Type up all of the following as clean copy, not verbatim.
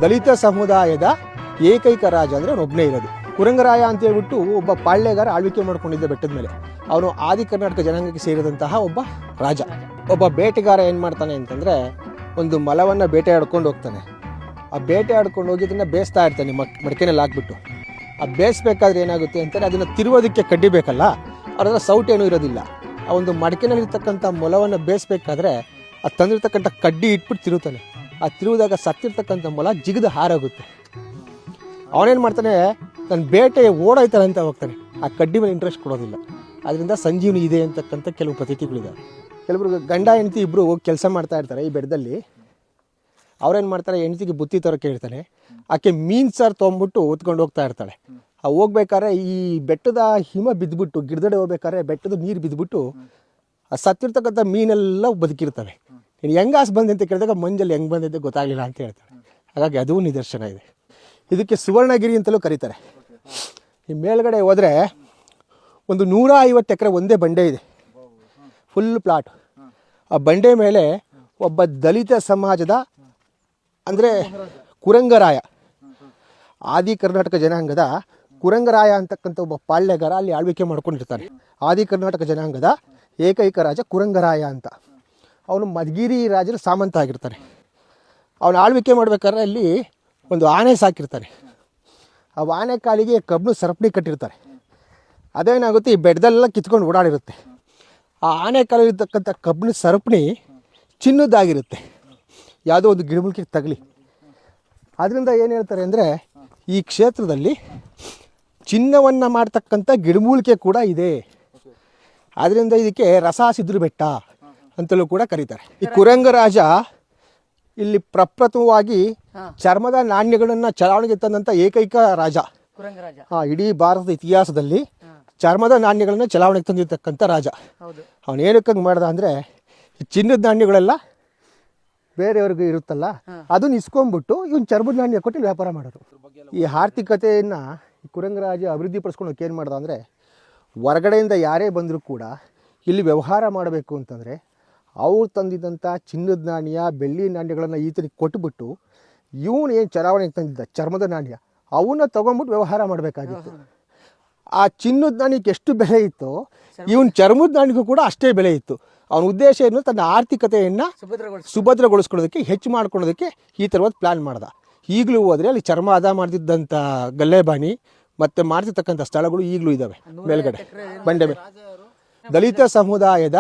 ದಲಿತ ಸಮುದಾಯದ ಏಕೈಕ ರಾಜ ಅಂದರೆ ಅವನೊಬ್ಬನೇ ಇರೋದು. ಕುರಂಗರಾಯ ಅಂತ ಹೇಳ್ಬಿಟ್ಟು ಒಬ್ಬ ಪಾಳ್ಯಗಾರ ಆಳ್ವಿಕೆ ಮಾಡ್ಕೊಂಡಿದ್ದ ಬೆಟ್ಟದ ಮೇಲೆ. ಅವನು ಆದಿ ಕರ್ನಾಟಕ ಜನಾಂಗಕ್ಕೆ ಸೇರಿದಂತಹ ಒಬ್ಬ ರಾಜ. ಒಬ್ಬ ಬೇಟೆಗಾರ ಏನು ಮಾಡ್ತಾನೆ ಅಂತಂದರೆ, ಒಂದು ಮಲವನ್ನು ಬೇಟೆ ಆಡ್ಕೊಂಡು ಹೋಗ್ತಾನೆ. ಆ ಬೇಟೆ ಆಡ್ಕೊಂಡು ಹೋಗಿ ಅದನ್ನು ಬೇಯಿಸ್ತಾ ಇರ್ತಾನೆ ಮಡಿಕೆನಲ್ಲಿ ಹಾಕ್ಬಿಟ್ಟು. ಆ ಬೇಯಿಸ್ಬೇಕಾದ್ರೆ ಏನಾಗುತ್ತೆ ಅಂತಂದರೆ, ಅದನ್ನು ತಿರುವುದಕ್ಕೆ ಕಡ್ಡಿ ಬೇಕಲ್ಲ, ಅದರ ಸೌಟ್ ಏನೂ ಇರೋದಿಲ್ಲ. ಆ ಒಂದು ಮಡಿಕೆನಲ್ಲಿರ್ತಕ್ಕಂಥ ಮೊಲವನ್ನು ಬೇಯಿಸ್ಬೇಕಾದ್ರೆ ಅದು ತಂದಿರ್ತಕ್ಕಂಥ ಕಡ್ಡಿ ಇಟ್ಬಿಟ್ಟು ತಿರುತ್ತಾನೆ. ಆ ತಿರುವುದಾಗ ಸತ್ತಿರ್ತಕ್ಕಂಥ ಮೊಲ ಜಿಗಿದು ಹಾರಾಗುತ್ತೆ. ಅವನೇನು ಮಾಡ್ತಾನೆ, ನನ್ನ ಬೇಟೆ ಓಡಾಯ್ತಾನೆ ಅಂತ ಹೋಗ್ತಾನೆ. ಆ ಕಡ್ಡಿ ಮೇಲೆ ಇಂಟ್ರೆಸ್ಟ್ ಕೊಡೋದಿಲ್ಲ. ಅದರಿಂದ ಸಂಜೀವನಿ ಇದೆ ಅಂತಕ್ಕಂಥ ಕೆಲವು ಪ್ರತೀತಿಗಳಿದ್ದಾವೆ. ಕೆಲವರು ಗಂಡ ಹೆಂಡತಿ ಇಬ್ಬರು ಹೋಗಿ ಕೆಲಸ ಮಾಡ್ತಾ ಇರ್ತಾರೆ ಈ ಬೆಟ್ಟದಲ್ಲಿ. ಅವ್ರೇನು ಮಾಡ್ತಾರೆ, ಹೆಂಡತಿಗೆ ಬುತ್ತಿ ತರೋಕೆ ಹೇಳ್ತಾನೆ. ಆಕೆ ಮೀನು ಸಾರು ತೊಗೊಂಬಿಟ್ಟು ಹೊತ್ಕೊಂಡು ಹೋಗ್ತಾ ಇರ್ತಾಳೆ. ಆ ಹೋಗ್ಬೇಕಾದ್ರೆ ಈ ಬೆಟ್ಟದ ಹಿಮ ಬಿದ್ದುಬಿಟ್ಟು, ಗಿಡದಡೆ ಹೋಗ್ಬೇಕಾದ್ರೆ ಬೆಟ್ಟದ ನೀರು ಬಿದ್ದುಬಿಟ್ಟು ಆ ಸತ್ತಿರ್ತಕ್ಕಂಥ ಮೀನೆಲ್ಲ ಬದುಕಿರ್ತವೆ. ನೀನು ಹೆಂಗೆ ಆಸೆ ಬಂದೆ ಅಂತ ಕೇಳಿದಾಗ ಮಂಜಲ್ಲಿ ಹೆಂಗೆ ಬಂದಿದ್ದೆ ಗೊತ್ತಾಗಲಿಲ್ಲ ಅಂತ ಹೇಳ್ತಾರೆ. ಹಾಗಾಗಿ ಅದೂ ನಿದರ್ಶನ ಇದೆ. ಇದಕ್ಕೆ ಸುವರ್ಣಗಿರಿ ಅಂತಲೂ ಕರೀತಾರೆ. ಈ ಮೇಲ್ಗಡೆ ಹೋದರೆ ಒಂದು 150 ಎಕರೆ ಒಂದೇ ಬಂಡೆ ಇದೆ, ಫುಲ್ ಪ್ಲಾಟ್. ಆ ಬಂಡೆ ಮೇಲೆ ಒಬ್ಬ ದಲಿತ ಸಮಾಜದ ಅಂದರೆ ಕುರಂಗರಾಯ, ಆದಿ ಕರ್ನಾಟಕ ಜನಾಂಗದ ಕುರಂಗರಾಯ ಅಂತಕ್ಕಂಥ ಒಬ್ಬ ಪಾಳ್ಯಗಾರ ಅಲ್ಲಿ ಆಳ್ವಿಕೆ ಮಾಡ್ಕೊಂಡಿರ್ತಾನೆ. ಆದಿ ಕರ್ನಾಟಕ ಜನಾಂಗದ ಏಕೈಕ ರಾಜ ಕುರಂಗರಾಯ ಅಂತ. ಅವನು ಮಧುಗಿರಿ ರಾಜರ ಸಾಮಂತ ಆಗಿರ್ತಾನೆ. ಅವನು ಆಳ್ವಿಕೆ ಮಾಡ್ಬೇಕಾದ್ರೆ ಅಲ್ಲಿ ಒಂದು ಆನೆ ಸಾಕಿರ್ತಾನೆ. ಆ ಆನೆ ಕಾಲಿಗೆ ಕಬ್ಬು ಸರಪಣಿ ಕಟ್ಟಿರ್ತಾರೆ. ಅದೇನಾಗುತ್ತೆ, ಈ ಬೆಟ್ಟದೆಲ್ಲ ಕಿತ್ಕೊಂಡು ಓಡಾಡಿರುತ್ತೆ. ಆ ಆನೆ ಕಾಲಿರ್ತಕ್ಕಂಥ ಕಬ್ಬಿಣ ಸರಪಣಿ ಚಿನ್ನದ್ದಾಗಿರುತ್ತೆ, ಯಾವುದೋ ಒಂದು ಗಿಡಮೂಲಿಕೆಗೆ ತಗಲಿ. ಅದರಿಂದ ಏನು ಹೇಳ್ತಾರೆ ಅಂದರೆ, ಈ ಕ್ಷೇತ್ರದಲ್ಲಿ ಚಿನ್ನವನ್ನು ಮಾಡ್ತಕ್ಕಂಥ ಗಿಡಮೂಲಿಕೆ ಕೂಡ ಇದೆ. ಆದ್ದರಿಂದ ಇದಕ್ಕೆ ರಸಾಸಿದ್ರು ಬೆಟ್ಟ ಅಂತಲೂ ಕೂಡ ಕರೀತಾರೆ. ಈ ಕುರಂಗರಾಜ ಇಲ್ಲಿ ಪ್ರಪ್ರಥಮವಾಗಿ ಚರ್ಮದ ನಾಣ್ಯಗಳನ್ನು ಚಲಾವಣೆಗೆ ತಂದಂಥ ಏಕೈಕ ರಾಜ. ಇಡೀ ಭಾರತದ ಇತಿಹಾಸದಲ್ಲಿ ಚರ್ಮದ ನಾಣ್ಯಗಳನ್ನು ಚಲಾವಣೆಗೆ ತಂದಿರ್ತಕ್ಕಂಥ ರಾಜ. ಅವನು ಏನಕ್ಕೆ ಮಾಡ್ದ ಅಂದರೆ, ಚಿನ್ನದ ನಾಣ್ಯಗಳೆಲ್ಲ ಬೇರೆಯವ್ರಿಗೆ ಇರುತ್ತಲ್ಲ, ಅದನ್ನ ಇಸ್ಕೊಂಡ್ಬಿಟ್ಟು ಇವನು ಚರ್ಮದ ನಾಣ್ಯ ಕೊಟ್ಟು ವ್ಯಾಪಾರ ಮಾಡೋರು. ಈ ಆರ್ಥಿಕತೆಯನ್ನು ಕುರಂಗರಾಜ ಅಭಿವೃದ್ಧಿ ಪಡಿಸ್ಕೊಂಡು ಏನು ಮಾಡ್ದ ಅಂದರೆ, ಹೊರಗಡೆಯಿಂದ ಯಾರೇ ಬಂದರೂ ಕೂಡ ಇಲ್ಲಿ ವ್ಯವಹಾರ ಮಾಡಬೇಕು ಅಂತಂದರೆ ಅವ್ರು ತಂದಿದ್ದಂಥ ಚಿನ್ನದ ನಾಣ್ಯ, ಬೆಳ್ಳಿ ನಾಣ್ಯಗಳನ್ನು ಈತನಿಗೆ ಕೊಟ್ಬಿಟ್ಟು, ಇವನು ಏನು ಚಲಾವಣೆಗೆ ತಂದಿದ್ದ ಚರ್ಮದ ನಾಣ್ಯ ಅವನ್ನ ತೊಗೊಂಬಿಟ್ಟು ವ್ಯವಹಾರ ಮಾಡಬೇಕಾಗಿತ್ತು. ಆ ಚಿನ್ನದ ನಾಣ್ಯಕ್ಕೆ ಎಷ್ಟು ಬೆಲೆ ಇತ್ತೋ ಇವನು ಚರ್ಮದ ನಾಣ್ಯಕ್ಕೂ ಕೂಡ ಅಷ್ಟೇ ಬೆಲೆ ಇತ್ತು. ಅವನ ಉದ್ದೇಶ ಏನು, ತನ್ನ ಆರ್ಥಿಕತೆಯನ್ನು ಸುಭದ್ರಗೊಳಿಸ್ಕೊಳ್ಳೋದಕ್ಕೆ, ಹೆಚ್ಚು ಮಾಡ್ಕೊಳ್ಳೋದಕ್ಕೆ ಈ ಥರವಾದ ಪ್ಲ್ಯಾನ್ ಮಾಡ್ದ. ಈಗಲೂ ಹೋದರೆ ಅಲ್ಲಿ ಚರ್ಮ ಅದ ಮಾಡ್ತಿದ್ದಂಥ ಗಲ್ಲೆಬಾನಿ ಮತ್ತು ಮಾಡ್ತಿರ್ತಕ್ಕಂಥ ಸ್ಥಳಗಳು ಈಗಲೂ ಇದ್ದಾವೆ ಮೇಲ್ಗಡೆ ಬಂಡೆ ಮೇಲೆ. ದಲಿತ ಸಮುದಾಯದ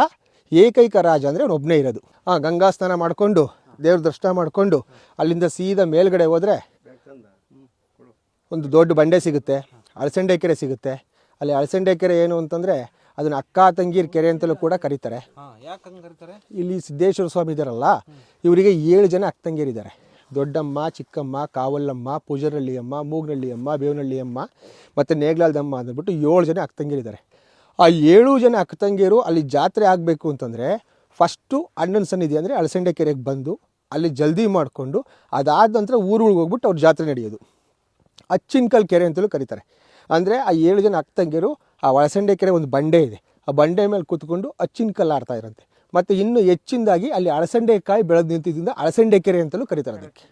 ಏಕೈಕ ರಾಜ ಅಂದರೆ ಅವನೊಬ್ಬನೇ ಇರೋದು. ಗಂಗಾ ಸ್ನಾನ ಮಾಡಿಕೊಂಡು ದೇವ್ರ ದರ್ಶನ ಮಾಡಿಕೊಂಡು ಅಲ್ಲಿಂದ ಸೀದಾ ಮೇಲ್ಗಡೆ ಹೋದರೆ ಒಂದು ದೊಡ್ಡ ಬಂಡೆ ಸಿಗುತ್ತೆ, ಅಳಸಂಡೆ ಕೆರೆ ಸಿಗುತ್ತೆ. ಅಲ್ಲಿ ಅಳಸಂಡೆ ಕೆರೆ ಏನು ಅಂತಂದರೆ, ಅದನ್ನು ಅಕ್ಕ ತಂಗೀರ್ ಕೆರೆ ಅಂತಲೂ ಕೂಡ ಕರೀತಾರೆ. ಇಲ್ಲಿ ಸಿದ್ದೇಶ್ವರ ಸ್ವಾಮಿ ಇದ್ದಾರಲ್ಲ, ಇವರಿಗೆ 7 ಜನ ಅಕ್ಕ ತಂಗೀರಿದ್ದಾರೆ. ದೊಡ್ಡಮ್ಮ, ಚಿಕ್ಕಮ್ಮ, ಕಾವಲ್ಲಮ್ಮ, ಪೂಜರಳ್ಳಿ ಅಮ್ಮ, ಮೂಗ್ನಳ್ಳಿ ಅಮ್ಮ, ಬೇವನಹಳ್ಳಿ ಅಮ್ಮ ಮತ್ತು ನೇಗ್ಲಾಲ್ದಮ್ಮ ಅಂದ್ಬಿಟ್ಟು 7 ಜನ ಅಕ್ಕ ತಂಗೀರಿದ್ದಾರೆ. ಆ 7 ಜನ ಅಕ್ಕ ತಂಗಿಯರು ಅಲ್ಲಿ ಜಾತ್ರೆ ಆಗಬೇಕು ಅಂತಂದರೆ ಫಸ್ಟು ಅಣ್ಣನ ಸನ್ನಿಧಿ ಅಂದರೆ ಅಳಸಂಡೆ ಕೆರೆಗೆ ಬಂದು ಅಲ್ಲಿ ಜಲ್ದಿ ಮಾಡಿಕೊಂಡು, ಅದಾದ ನಂತರ ಊರುಗಳಿಗೆ ಹೋಗ್ಬಿಟ್ಟು ಅವ್ರ ಜಾತ್ರೆ ನಡೆಯೋದು. ಅಚ್ಚಿನಕಲ್ ಕೆರೆ ಅಂತಲೂ ಕರೀತಾರೆ. ಅಂದರೆ ಆ 7 ಜನ ಅಕ್ಕ ತಂಗಿಯರು ಆ ಅಳಸಂಡೆ ಕೆರೆ ಒಂದು ಬಂಡೆ ಇದೆ, ಆ ಬಂಡೆ ಮೇಲೆ ಕೂತ್ಕೊಂಡು ಅಚ್ಚಿನಕಲ್ ಆಡ್ತಾ ಇರಂತೆ. ಮತ್ತು ಇನ್ನು ಹೆಚ್ಚಿನದಾಗಿ ಅಲ್ಲಿ ಅಳಸಂಡೆ ಕಾಯಿ ಬೆಳೆದು ನಿಂತಿದ್ದರಿಂದ ಅಳಸಂಡೆ ಕೆರೆ ಅಂತಲೂ ಕರೀತಾರೆ ಅದಕ್ಕೆ.